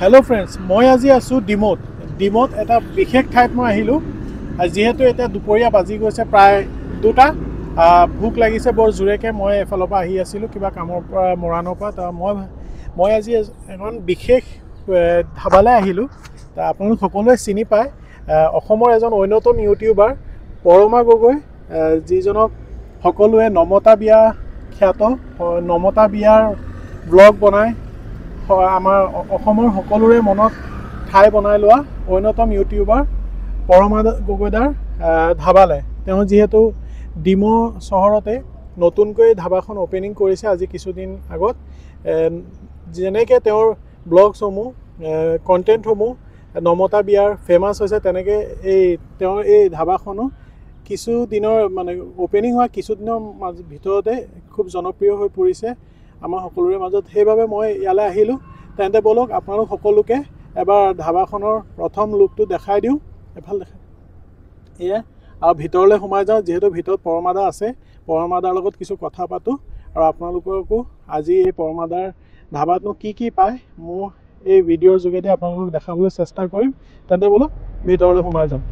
Hello' friends, মই আজি আছোঁ ডিমৌত এটা বিশেষ ঠাইত মই আহিলোঁ। যিহেতু এতিয়া দুপৰীয়া বাজি গৈছে প্ৰায় 2টা, ভোক লাগিছে বৰ জোৰেকৈ। মই এফালৰ পৰা আহি আছিলোঁ কিবা কামৰ পৰা মৰাণৰ পৰা। মই আজি এখন বিশেষ ধাবালৈ আহিলোঁ। আপোনালোক সকলোৱে চিনি পায়, অসমৰ এজন অন্যতম ইউটিউবাৰ পৰমা গগৈ, যিজনক সকলোৱে নমতা বিয়া খ্যাত, নমতা বিয়াৰ ব্লগ বনায়, আমাৰ অসমৰ সকলোৰে মনত ঠাই বনাই লোৱা অন্যতম ইউটিউবাৰ পৰমা গগৈদাৰ ধাবালৈ তেওঁ যিহেতু ডিমৌ চহৰতে নতুনকৈ ধাবাখন অপেনিং কৰিছে আজি কিছুদিন আগত। যেনেকৈ তেওঁৰ ব্লগসমূহ কণ্টেণ্টসমূহ নমতা বিয়াৰ ফেমাছ হৈছে, তেনেকৈ তেওঁৰ এই ধাবাখনো কিছুদিনৰ মানে অপেনিং হোৱা কিছুদিনৰ ভিতৰতে খুব জনপ্ৰিয় হৈ পৰিছে আমাৰ সকলোৰে মাজত। সেইবাবে মই ইয়ালৈ আহিলোঁ। তেন্তে বলক আপোনালোক সকলোকে এবাৰ ধাবাখনৰ প্ৰথম লুকটো দেখাই দিওঁ। এফাল দেখাই এয়া, আৰু ভিতৰলৈ সোমাই যাওঁ। যিহেতু ভিতৰত পৰমাদা আছে, পৰমাদাৰ লগত কিছু কথা পাতোঁ আৰু আপোনালোককো আজি এই পৰমাদাৰ ধাবাতনো কি পায় মোৰ এই ভিডিঅ'ৰ যোগেদি আপোনালোকক দেখাবলৈ চেষ্টা কৰিম। তেন্তে বলক ভিতৰলৈ সোমাই যাওঁ।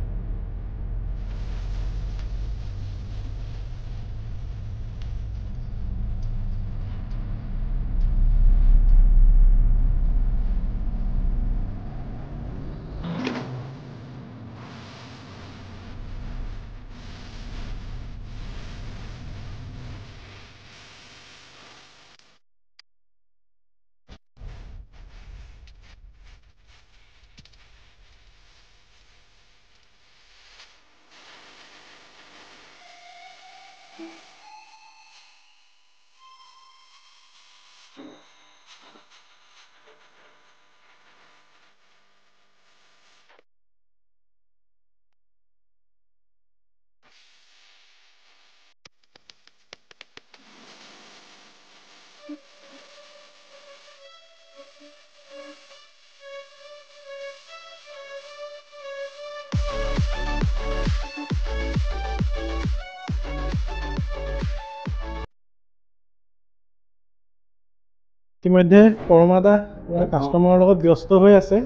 ইতিমধ্যে পৰমাদা কাষ্টমাৰৰ লগত ব্যস্ত হৈ আছে,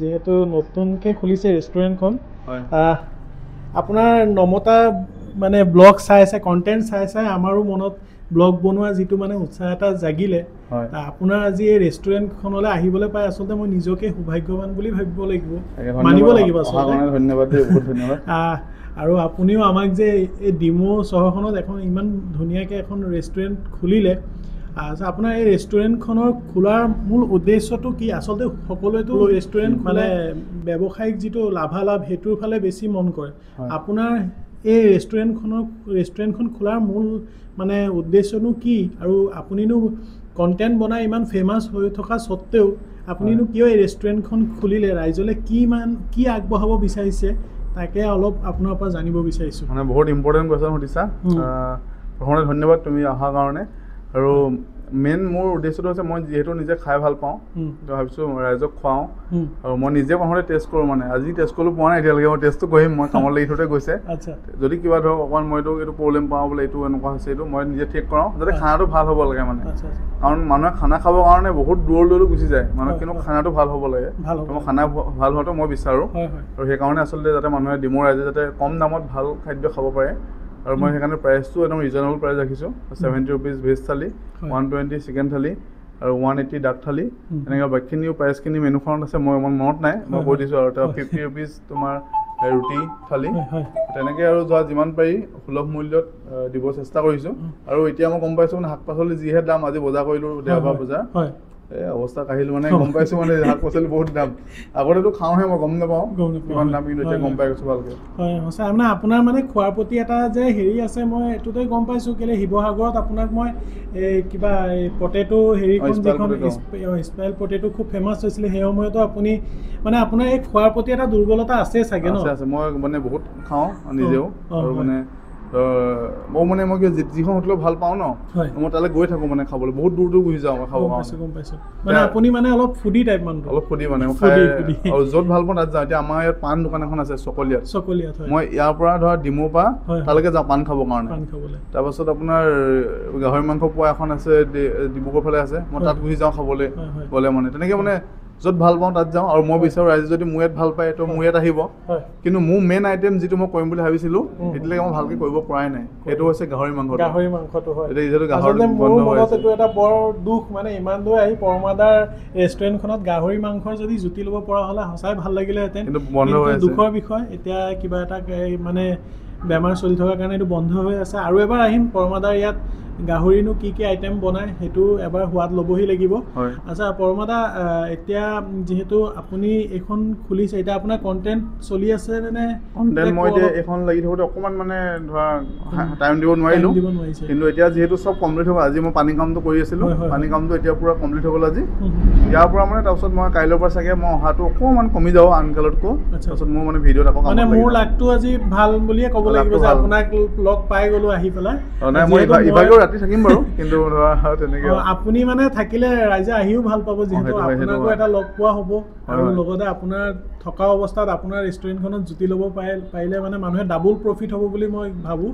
যিহেতু নতুনকৈ খুলিছে ৰেষ্টুৰেণ্টখন। আপোনাৰ নমতা মানে ব্লগ চাই কণ্টেণ্ট চাই আমাৰো মনত ব্লগ বনোৱা যিটো মানে উৎসাহ এটা জাগিলে। আপোনাৰ আজি এই ৰেষ্টুৰেণ্টখনলৈ আহিবলৈ পাই আচলতে মই নিজকে সৌভাগ্যৱান বুলি ভাবিব লাগিব, মানিব লাগিব আচলতে। ধন্যবাদ, বহুত ধন্যবাদ। আৰু আপুনিও আমাক যে এই ডিমৌ চহৰখনত এখন ইমান ধুনীয়াকৈ এখন ৰেষ্টুৰেণ্ট খুলিলে। আপোনাৰ এই ৰেষ্টুৰেণ্টখনৰ খোলাৰ মূল উদ্দেশ্যটো কি? আচলতে সকলোৱেতো ৰেষ্টুৰেণ্ট মানে ব্যৱসায়িক যিটো লাভালাভ সেইটোৰ ফালে বেছি মন কৰে। আপোনাৰ এই ৰেষ্টুৰেণ্টখন খোলাৰ মূল মানে উদ্দেশ্যনো কি? আৰু আপুনিনো কণ্টেণ্ট বনাই ইমান ফেমাছ হৈ থকা স্বত্তেও আপুনিনো কিয় এই ৰেষ্টুৰেণ্টখন খুলিলে? ৰাইজলৈ কি আগবঢ়াব বিচাৰিছে তাকে অলপ আপোনাৰ পৰা জানিব বিচাৰিছোঁ। মানে বহুত ইম্পৰ্টেণ্ট কুৱেশ্যন সুধিছা। প্ৰথমতে ধন্যবাদ তুমি অহাৰ কাৰণে। আৰু মেইন মোৰ উদ্দেশ্যটো হৈছে মই যিহেতু নিজে খাই ভাল পাওঁ, ভাবিছোঁ ৰাইজক খুৱাওঁ আৰু মই নিজে প্ৰথমতে টেষ্ট কৰোঁ। মানে আজি টেষ্ট কৰিবলৈ পোৱা নাই এতিয়ালৈকে, মই টেষ্টটো কৰিম। মই কামত লাগি থোতে গৈছে, যদি কিবা ধৰক অকণমান মইতো এইটো প্ৰব্লেম পাওঁ বোলে এইটো এনেকুৱা হৈছে, এইটো মই নিজে ঠিক কৰাওঁ যাতে খানাটো ভাল হ'ব লাগে। মানে কাৰণ মানুহে খানা খাবৰ কাৰণে বহুত দূৰলৈ গুচি যায়, মানুহে কিন্তু খানাটো ভাল হ'ব লাগে। মই খানা ভাল হোৱাটো মই বিচাৰোঁ, আৰু সেইকাৰণে আচলতে যাতে মানুহে ডিমৌ ৰাইজে যাতে কম দামত ভাল খাদ্য খাব পাৰে। আৰু মই সেইকাৰণে প্ৰাইচটো একদম ৰিজনেবল প্ৰাইচ ৰাখিছোঁ। 70 ৰুপিজ ভেজ থালি, 120 চিকেন থালি আৰু 180 ডাক থালি। এনেকৈ বাকীখিনিও প্ৰাইচখিনি মেনুখনত আছে, মই মনত নাই, মই কৈ দিছোঁ। আৰু 50 ৰুপিজ তোমাৰ ৰুটি থালি। তেনেকৈ আৰু যোৱা যিমান পাৰি সুলভ মূল্যত দিব চেষ্টা কৰিছোঁ। আৰু এতিয়া মই গম পাইছোঁ মানে শাক পাচলি যিহে দাম, আজি বজাৰ কৰিলোঁ দেওবাৰ বজাৰ, এই অৱস্থা কাহিলোঁ মানে গম পাইছোঁ মানে শাক পাচলি বহুত দাম। আগতেতো খাওঁহে, মই গম নাপাওঁ কিমান দাম, কিন্তু এতিয়া গম পাই গৈছোঁ ভালকৈ। হয় সঁচা, মানে আপোনাৰ মানে খোৱাৰ প্ৰতি এটা যে হেৰি আছে, মই এইটোতে গম পাইছোঁ। কেলৈ শিৱসাগৰত আপোনাক মই কিবা পটেটো হেৰিখন যিখন স্পাইল পটেটো খুব ফেমাছ হৈছিলে, সেই সময়তো আপুনি মানে আপোনাৰ এই খোৱাৰ প্ৰতি এটা দুৰ্বলতা আছে চাগে ন? আছে, মই মানে বহুত খাওঁ নিজেও। আৰু মানে মই যিখন হোটেলত ভাল পাওঁ ন, মই তালৈ গৈ থাকোঁ মানে খাবলৈ, বহুত দূৰ গুচি যাওঁ মই খাবৰ কাৰণে। গম পাইছোঁ, মানে আপুনি মানে অলপ ফুডি টাইপ মানুহ। অলপ ফুডি মানে আৰু য'ত ভাল পাওঁ তাত যাওঁ। এতিয়া আমাৰ ইয়াত পাণ দোকান এখন আছে চকলিয়াত, মই ইয়াৰ পৰা ধৰা ডিমৌৰ পৰা তালৈকে যাওঁ পাণ খাবৰ কাৰণে। তাৰপাছত আপোনাৰ গাহৰি মাংস পোৱা এখন আছে ডিব্ৰুগড় ফালে আছে, মই তাত গুচি যাওঁ খাবলৈ গ'লে। মানে তেনেকৈ মানে য'ত ভাল পাওঁ তাত যাওঁ আৰু মই বিচাৰোঁ ৰাইজে যদি মোৰ ইয়াত ভাল পায় তো মোৰ ইয়াত আহিব কিন্তু মোৰ মেইন আইটেম যিটো মই কৰিম বুলি ভাবিছিলোঁ এতিয়ালৈকে মই ভালকৈ কৰিব পৰাই নাই সেইটো হৈছে গাহৰি মাংসটো হয় এতিয়া যিহেতু গাহৰি মোৰ মনত এইটো এটা বৰ দুখ মানে ইমান দূৰ আহি পৰমাদাৰ ৰেষ্টুৰেণ্টখনত গাহৰি মাংসৰ যদি জুতি ল'ব পৰা হ'লে সঁচাই ভাল লাগিলেহেঁতেন কিন্তু বন্ধ হৈ আছে দুখৰ বিষয় এতিয়া কিবা এটা মানে বেমাৰ চলি থকাৰ কাৰণে এইটো বন্ধ হৈ আছে আৰু এবাৰ আহিম পৰমাদাৰ ইয়াত গাহৰিনো কি আইটেম বনায় সেইটো এবাৰ সোৱাদ ল'বহি লাগিব আচ্ছা পৰমাদা এতিয়া যিহেতু আপুনি এইখন খুলিছে এতিয়া আপোনাৰ কণ্টেণ্ট চলি আছে নে কণ্টেণ্ট মই এতিয়া এইখন লাগি থাকোঁতে অকণমান মানে ধৰা টাইম দিব নোৱাৰিলোঁ কিন্তু এতিয়া যিহেতু চব কমপ্লিট হ'ব আজি মই পানী কামটো কৰি আছিলোঁ পানী কামটো এতিয়া পূৰা কমপ্লিট হৈ গ'ল আজি ইয়াৰ পৰা মানে তাৰপিছত মই কাইলৈৰ পৰা চাগে মই অহাটো অকণমান কমি যাব আনকালতকৈ তাৰপিছত মোৰ মানে ভিডিঅ'ত আকৌ মানে মোৰ লাকটো আজি ভাল বুলিয়ে ক'ব লাগিব যে আপোনাক লগ পাই গ'লো আহি পেলাই নাই মই ইভাগেও ৰাতি থাকিম বাৰু কিন্তু ধৰা তেনেকৈ আপুনি মানে থাকিলে ৰাইজে আহিও ভাল পাব যিহেতু আপোনাকো এটা লগ পোৱা হ'ব আৰু লগতে আপোনাৰ থকা অৱস্থাত আপোনাৰ ৰেষ্টুৰেণ্টখনত জুতি ল'ব পাৰিলে মানে মানুহে ডাবল প্ৰফিট হ'ব বুলি মই ভাবোঁ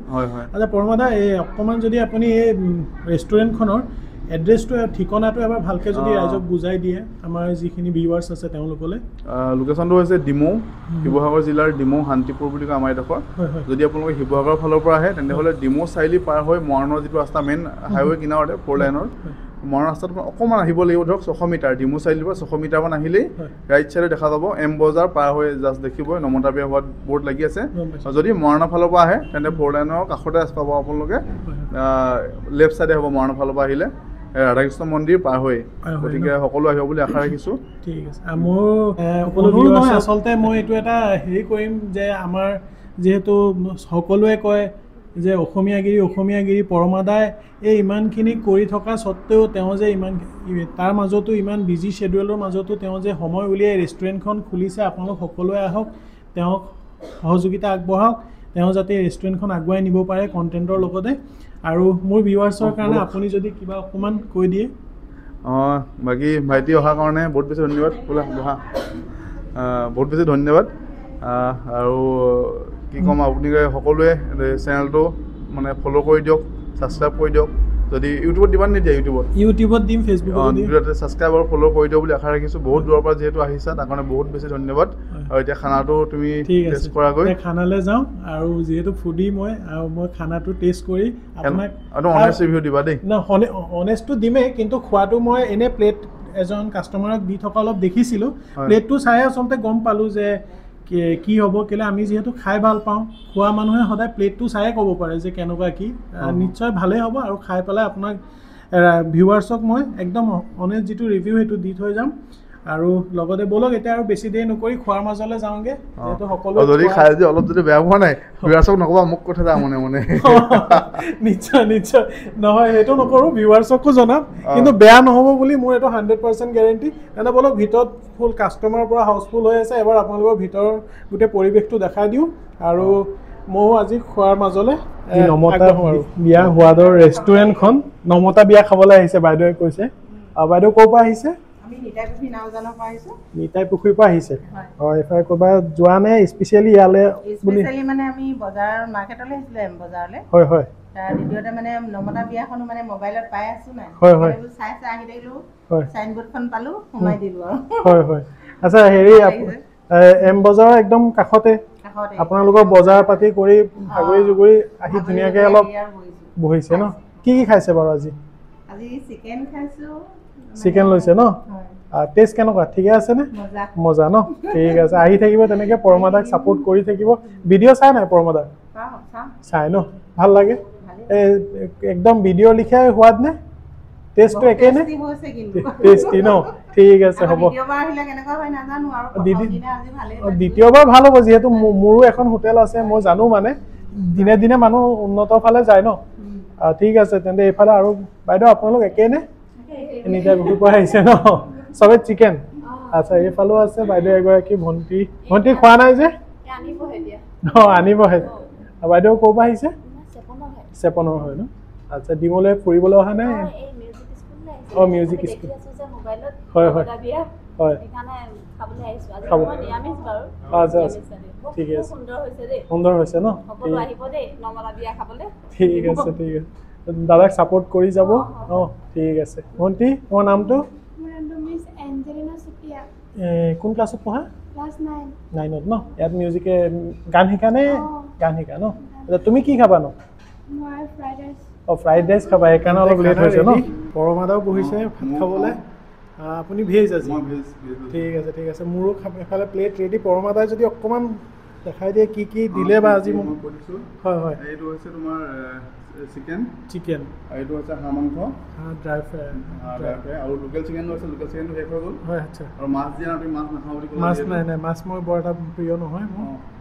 আচ্ছা পৰমাদা এই অকণমান যদি আপুনি এই ৰেষ্টুৰেণ্টখনৰ এড্ৰেছটো ঠিকনাটো এবাৰ ভালকৈ যদি ৰাইজক বুজাই দিয়ে আমাৰ যিখিনি ভিউৱাৰ্ছ আছে তেওঁলোকলৈ লোকেশ্যনটো হৈছে ডিমৌ শিৱসাগৰ জিলাৰ ডিমৌ শান্তিপুৰ বুলি কয় আমাৰ এডোখৰ যদি আপোনালোকে শিৱসাগৰৰ ফালৰ পৰা আহে তেনেহ'লে ডিমৌ চাৰিআলি পাৰ হৈ মৰাণৰ যিটো ৰাস্তা মেইন হাইৱে কিনাৰতে 4 লাইনৰ মৰাণ ৰাস্তাটো অকণমান আহিব লাগিব ধৰক 600 মিটাৰ ডিমৌ চাৰিআলিৰ পৰা 600 মিটাৰমান আহিলেই ৰাইট চাইডে দেখা যাব এম বজাৰ পাৰ হৈ জাষ্ট দেখিবই নমতা বিয়া হোৱাত বৰ্ড লাগি আছে যদি মৰাণৰ ফালৰ পৰা আহে তেন্তে 4 লাইনৰ কাষতে পাব আপোনালোকে লেফ্ট চাইডে হ'ব মৰাণৰ ফালৰ পৰা আহিলে ৰাধাকৃষ্ণ মন্দিৰ পাৰ হৈ গতিকে সকলো আহিব বুলি আশা ৰাখিছোঁ ঠিক আছে মোৰ আচলতে মই এইটো এটা হেৰি কৰিম যে আমাৰ যিহেতু সকলোৱে কয় যে অসমীয়াগিৰি পৰমাদাই এই ইমানখিনি কৰি থকা স্বত্তেও তেওঁ যে ইমান তাৰ মাজতো ইমান বিজি শ্বেডিউলৰ মাজতো তেওঁ যে সময় উলিয়াই ৰেষ্টুৰেণ্টখন খুলিছে আপোনালোক সকলোৱে আহক তেওঁক সহযোগিতা আগবঢ়াওক তেওঁ যাতে ৰেষ্টুৰেণ্টখন আগুৱাই নিব পাৰে কণ্টেণ্টৰ লগতে আৰু মোৰ ভিউৱাৰ্ছৰ কাৰণে আপুনি যদি কিবা অকণমান কৈ দিয়ে বাকী ভাইটি অহাৰ কাৰণে বহুত বেছি ধন্যবাদ বহুত বেছি ধন্যবাদ আৰু কি ক'ম আপুনি সকলোৱে চেনেলটো মানে ফ'ল' কৰি দিয়ক ছাবস্ক্ৰাইব কৰি দিয়ক যদি ইউটিউবত দিবা নিদিয়া ইউটিউবত দিম ফেচবুকত ছাবস্ক্ৰাইব আৰু ফ'ল' কৰি দিয়ক বুলি আশা ৰাখিছোঁ বহুত দূৰৰ পৰা যিহেতু আহিছা তাৰ কাৰণে বহুত বেছি ধন্যবাদ আৰু এতিয়া খানাটো তুমি টেষ্ট কৰাগৈ খানালৈ যাওঁ আৰু যিহেতু ফুডি মই খানাটো টেষ্ট কৰি আপোনাক অনেষ্ট ৰিভিউ দিবা দেই অনেষ্টটো দিমেই কিন্তু খোৱাটো মই এনেই প্লেট এজন কাষ্টমাৰক দি থকা অলপ দেখিছিলোঁ প্লেটটো চাই আচলতে গম পালোঁ যে কি হ'ব কেলৈ আমি যিহেতু খাই ভাল পাওঁ খোৱা মানুহে সদায় প্লেটটো চায়ে ক'ব পাৰে যে কেনেকুৱা কি নিশ্চয় ভালেই হ'ব আৰু খাই পেলাই আপোনাক ভিউৱাৰ্ছক মই একদম অনেষ্ট যিটো ৰিভিউ সেইটো দি থৈ যাম আৰু লগতে ব'লক এতিয়া আৰু বেছি দেৰি নকৰি খোৱাৰ মাজলৈ যাওঁগৈ যিহেতু সকলো যদি খাই যদি অলপ যদি বেয়া পোৱা নাই ভিউৱাৰ্ছক নক'বা মোক কথা যা মনে নিশ্চয় নহয় সেইটো নকৰোঁ ভিউৱাৰ্ছকো জনাম কিন্তু বেয়া নহ'ব বুলি মোৰ এইটো 100% গেৰেণ্টি তেনে ব'লক ভিতৰত ফুল কাষ্টমাৰৰ পৰা হাউচফুল হৈ আছে এবাৰ আপোনালোকৰ ভিতৰৰ গোটেই পৰিৱেশটো দেখাই দিওঁ আৰু ময়ো আজি খোৱাৰ মাজলৈ নমতা বিয়া সোৱাদৰ ৰেষ্টুৰেণ্টখন নমতা বিয়া খাবলৈ আহিছে বাইদেৱে কৈছে বাইদেউ ক'ৰ পৰা আহিছে নিতাই পুখুৰীৰ পৰা আহিছে হয় এফালে ক'ৰবাত যোৱা নে স্পেচিয়েলি ইয়ালৈ মানে আমি বজাৰ মাৰ্কেটলৈ আহিছিলোঁ বজাৰলৈ হয় তাৰ দ্বিতীয়তে মানে নমতা বিয়াখনো মানে মোবাইলত পাই আছোঁ নাই চাই আহি থাকিলোঁ চাইনবোৰ্ডখন পালোঁ সোমাই দিলোঁ আৰু হয় আচ্ছা হেৰি এম বজাৰৰ একদম কাষতে আপোনালোকৰ বজাৰ পাতি কৰি ভাগৰি জুগৰি আহি ধুনীয়াকৈ অলপ বহিছে ন কি খাইছে বাৰু আজি চিকেন খাইছোঁ চিকেন লৈছে ন টেষ্ট কেনেকুৱা ঠিকে আছেনে মজা ন ঠিক আছে আহি থাকিব তেনেকৈ পৰমাদাক ছাপোৰ্ট কৰি থাকিব ভিডিঅ' চাই নাই পৰমাদাক চাই ন ভাল লাগে একদম ভিডিঅ' লিখাই সোৱাদ নে টেষ্টটো একেই নে টেষ্টি ন ঠিক আছে হ'ব দ্বিতীয়বাৰ ভাল হ'ব যিহেতু মোৰো এখন হোটেল আছে মই জানো মানে দিনে দিনে মানুহ উন্নতৰ ফালে যায় ন ঠিক আছে তেন্তে এইফালে আৰু বাইদেউ আপোনালোক একেই নে নিতাই পুখুৰীৰ পৰা আহিছে ন চবে চিকেন আচ্ছা এইফালেও আছে বাইদেউ এগৰাকী ভণ্টি খোৱা নাই যে আনিবহে বাইদেউ ক'ৰ পৰা আহিছে চেপনৰ হয় ন আচ্ছা ডিমলৈ ফুৰিবলৈ অহা নাই মিউজিক স্কুল হয় আচ্ছা ঠিকে আছে সুন্দৰ হৈছে ন ঠিক আছে দাদাক ছাপোৰ্ট কৰি যাব ঠিক আছে ভণ্টি তোমাৰ নামটো কোন ক্লাছত পঢ়া? ক্লাছ 9 9ত ন? ইয়াত মিউজিকে গান শিকা নে? গান শিকা ন? তুমি কি খাবা ন? মই ফ্ৰাইড ৰাইচ ফ্ৰাইড ৰাইচ খাবা, সেইকাৰণে অলপ লেট হৈছে ন? পৰমাদাও বহিছে ভাত খাবলৈ। আপুনি ভেজ আজি? ঠিক আছে মোৰো এফালে প্লেট ৰেডি। পৰমাদাই যদি অকণমান দেখাই দিয়ে কি কি দিলে বা আজি মোক। হয় এইটো হৈছে তোমাৰ চিকেন এইটো হৈছে হাঁহ মাংস, ড্ৰাই ফ্ৰাই আৰু লোকেল চিকেনটো আছে। লোকেল চিকেনটো শেষ হৈ গ'ল। হয় আচ্ছা। আৰু মাছ দিয়া তুমি মাছ নাখাওঁ বুলি ক'লা? মাছ নাই মাছ মই বৰ এটা প্ৰিয় নহয়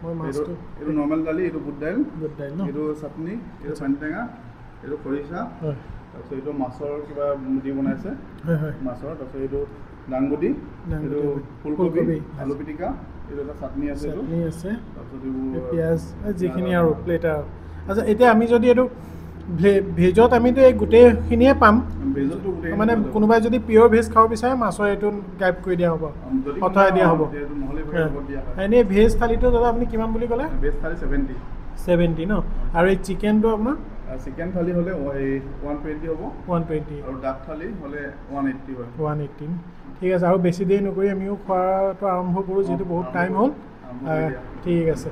মই মাছটো। এইটো নৰ্মেল দালি, এইটো বুট দাইল ন? এইটো চাটনি, এইটো পানী টেঙা, এইটো খৰিচা, তাৰপিছত এইটো মাছৰ কিবা দি বনাইছে মাছৰ, তাৰপিছত এইটো দাংবডি, এইটো ফুলকবি, আলু পিটিকা, এইটো এটা চাটনি আছে, তাৰপিছত এইবোৰ পিঁয়াজ যিখিনি আৰু প্লেট আৰু। আচ্ছা এতিয়া আমি যদি এইটো ভেজত আমিতো এই গোটেইখিনিয়ে পাম। ভেজতো মানে কোনোবাই যদি পিয়'ৰ ভেজ খাব বিচাৰে মাছৰ এইটো গাইব কৰি দিয়া হ'ব, অঁতৰাই দিয়া হ'ব। এনেই ভেজ থালিটো দাদা আপুনি কিমান বুলি ক'লে? ভেজ থালি 70 ন? আৰু এই চিকেনটো আপোনাৰ? চিকেন থালি হ'লে 120 হ'ব। 120 আৰু ডাক থালি হ'লে 180 হয়। 118 ঠিক আছে। আৰু বেছি দেৰি নকৰি আমিও খোৱাটো আৰম্ভ কৰোঁ, যিহেতু বহুত টাইম হ'ল। ঠিক আছে।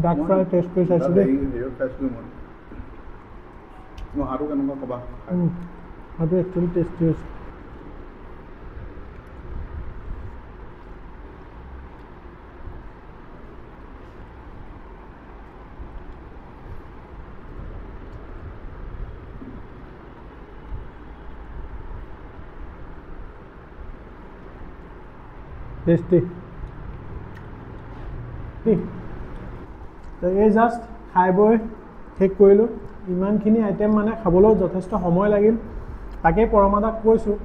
ডাক ফ্ৰাই টেষ্ট কৰি চাইছোঁ দেই। মই হাঁহটো কেনেকুৱা ক'বা? হাঁহটো একচুৱেলি টেষ্টি হৈছে। টেষ্টি। এই জাষ্ট খাই বৈ শেষ কৰিলোঁ। ইমানখিনি আইটেম মানে খাবলৈও যথেষ্ট সময় লাগিল। তাকেই পৰমাদাক কৈছোঁ,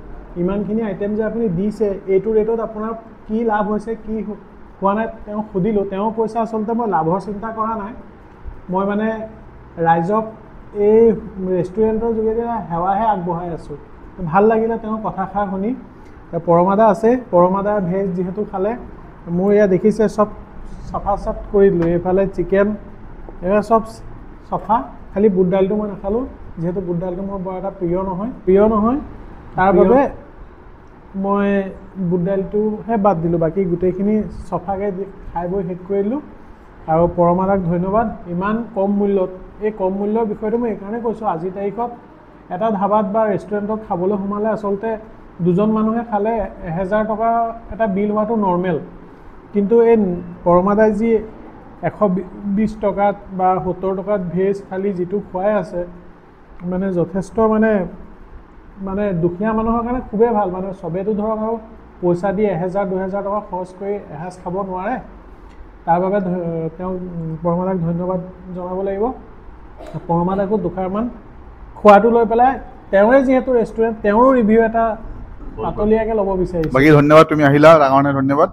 ইমানখিনি আইটেম যে আপুনি দিছে, এইটো ৰেটত আপোনাৰ কি লাভ হৈছে কি হোৱা নাই তেওঁক সুধিলোঁ। তেওঁ কৈছে আচলতে মই লাভৰ চিন্তা কৰা নাই, মই মানে ৰাইজক এই ৰেষ্টুৰেণ্টৰ যোগেদি সেৱাহে আগবঢ়াই আছোঁ। ভাল লাগিলে তেওঁৰ কথাষাৰ শুনি। পৰমাদা আছে, পৰমাদা ভেজ যিহেতু খালে, মোৰ এয়া দেখিছে চব চাফা কৰি দিলোঁ। এইফালে চিকেন এয়া চব চফা, খালি বুট দাইলটো মই নাখালোঁ, যিহেতু বুট দাইলটো মোৰ বৰ এটা প্ৰিয় নহয় তাৰ বাবে মই বুট দাইলটোহে বাদ দিলোঁ। বাকী গোটেইখিনি চফাকৈ খাই বৈ শেষ কৰি দিলোঁ। আৰু পৰমাদাক ধন্যবাদ ইমান কম মূল্যত। এই কম মূল্যৰ বিষয়টো মই এইকাৰণে কৈছোঁ, আজিৰ তাৰিখত এটা ধাবাত বা ৰেষ্টুৰেণ্টত খাবলৈ সোমালে আচলতে দুজন মানুহে খালে 1000 টকা এটা বিল হোৱাটো নৰ্মেল। কিন্তু এই পৰমাদাই যি 120 টকাত বা 70 টকাত ভেজ থালি যিটো খুৱাই আছে, মানে যথেষ্ট মানে দুখীয়া মানুহৰ কাৰণে খুবেই ভাল। মানে চবেইতো ধৰক আৰু পইচা দি 1000-2000 টকা খৰচ কৰি এসাঁজ খাব নোৱাৰে। তাৰ বাবে তেওঁক পৰমাদাক ধন্যবাদ জনাব লাগিব। পৰমাদাকো দুষাৰমান খোৱাটো লৈ পেলাই তেওঁৰে যিহেতু ৰেষ্টুৰেণ্ট, তেওঁৰো ৰিভিউ এটা পাতলীয়াকৈ ল'ব বিচাৰিছোঁ। বাকী ধন্যবাদ, তুমি আহিলা তাৰ কাৰণে ধন্যবাদ।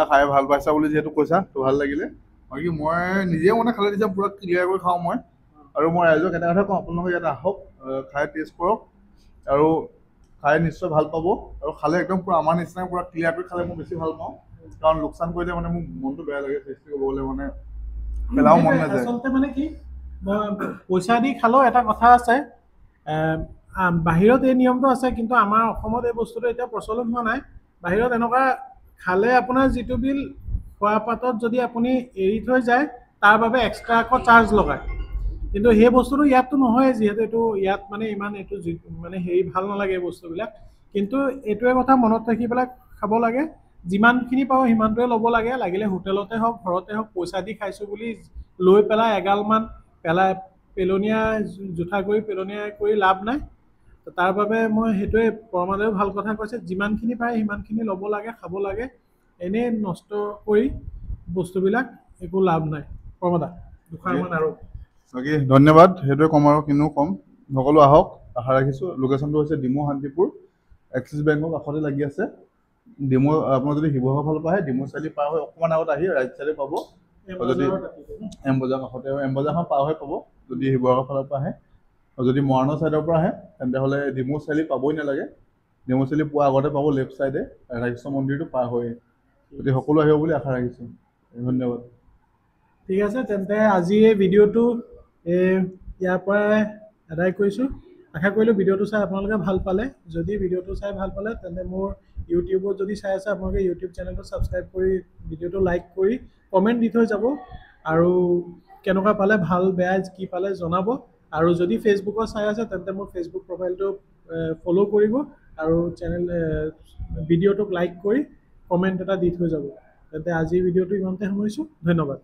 খাই ভাল পাইছা বুলি যিহেতু কৈছা তো ভাল লাগিলে। বাকী মই নিজেও মানে খালে নিজে পূৰা ক্লিয়াৰ কৰি খাওঁ মই। আৰু মই ৰাইজক এটা কথা কওঁ, আপোনালোকে ইয়াত আহক, খাই টেষ্ট কৰক, আৰু খাই নিশ্চয় ভাল পাব। আৰু খালে একদম পূৰা আমাৰ নিচিনা পূৰা ক্লিয়াৰ কৰি খালে মই বেছি ভাল পাওঁ, কাৰণ লোকচান কৰিলে মানে মোৰ মনটো বেয়া লাগে। টেষ্টি ক'ব গ'লে মানে পেলাও মন নাযায়। আচলতে মানে কি, পইচা দি খালেও এটা কথা আছে, বাহিৰত এই নিয়মটো আছে, কিন্তু আমাৰ অসমত এই বস্তুটো এতিয়া প্ৰচলন হোৱা নাই। বাহিৰত এনেকুৱা খালে আপোনাৰ যিটো বিল খোৱা পাতত যদি আপুনি এৰি থৈ যায়, তাৰ বাবে এক্সট্ৰা আকৌ চাৰ্জ লগায়। কিন্তু সেই বস্তুটো ইয়াততো নহয়, যিহেতু এইটো ইয়াত মানে ইমান এইটো মানে ভাল নালাগে এই বস্তুবিলাক। কিন্তু এইটোৱে কথা মনত ৰাখি পেলাই খাব লাগে, যিমানখিনি পাওঁ সিমানটোৱে ল'ব লাগে। লাগিলে হোটেলতে হওক ঘৰতে হওক, পইচা দি খাইছোঁ বুলি লৈ পেলাই এগালমান পেলনীয়া জোঠা কৰি লাভ নাই। তাৰ বাবে মই সেইটোৱে, পৰমাদায়েও ভাল কথা কৈছে, যিমানখিনি পাৰে সিমানখিনি ল'ব লাগে, খাব লাগে। এনেই নষ্ট কৰি বস্তুবিলাক একো লাভ নাই। পৰমাদা দুষাৰমান আৰু। বাকী ধন্যবাদ, সেইটোৱে ক'ম আৰু কিনো ক'ম। সকলো আহক, আশা ৰাখিছোঁ। লোকেশ্যনটো হৈছে ডিমৌ শান্তিপুৰ, এক্সিছ বেংকৰ কাষতে লাগি আছে। ডিমৌ, আপোনাৰ যদি শিৱসাগৰ ফালৰ পৰা আহে, ডিমৌ চাৰিআলি পাৰ হৈ অকণমান আগত আহি ৰাইট চাইডে পাব। যদি এম বজাৰ কাষতে, এম বজাৰখন পাৰ হৈ পাব যদি শিৱসাগৰ ফালৰ পৰা আহে। আৰু যদি মৰাণৰ ছাইডৰ পৰা আহে তেন্তে হ'লে ডিমৌ চাৰিআলি পাবই নালাগে, ডিমৌ চাৰিআলি পোৱা আগতে পাব, লেফ্ট চাইডে ৰাধেশ্যাম মন্দিৰটো পাৰ হৈ। গতিকে সকলো আহিব বুলি আশা ৰাখিছোঁ। ধন্যবাদ। ঠিক আছে, তেন্তে আজি এই ভিডিঅ'টো ইয়াৰ পৰাই আদায় কৰিছোঁ। আশা কৰিলোঁ ভিডিঅ'টো চাই আপোনালোকে ভাল পালে। যদি ভিডিঅ'টো চাই ভাল পালে তেন্তে মোৰ ইউটিউবত যদি চাই আছে আপোনালোকে ইউটিউব চেনেলটো ছাবস্ক্ৰাইব কৰি ভিডিঅ'টো লাইক কৰি কমেণ্ট দি থৈ যাব আৰু কেনেকুৱা পালে ভাল বেয়া কি পালে জনাব আৰু যদি ফেচবুকত চাই আছে তেন্তে মোৰ ফেচবুক প্ৰফাইলটো ফ'ল' কৰিব আৰু চেনেল ভিডিঅ'টোক লাইক কৰি কমেণ্ট এটা দি থৈ যাব তেন্তে আজিৰ ভিডিঅ'টো ইমানতে সামৰিছোঁ ধন্যবাদ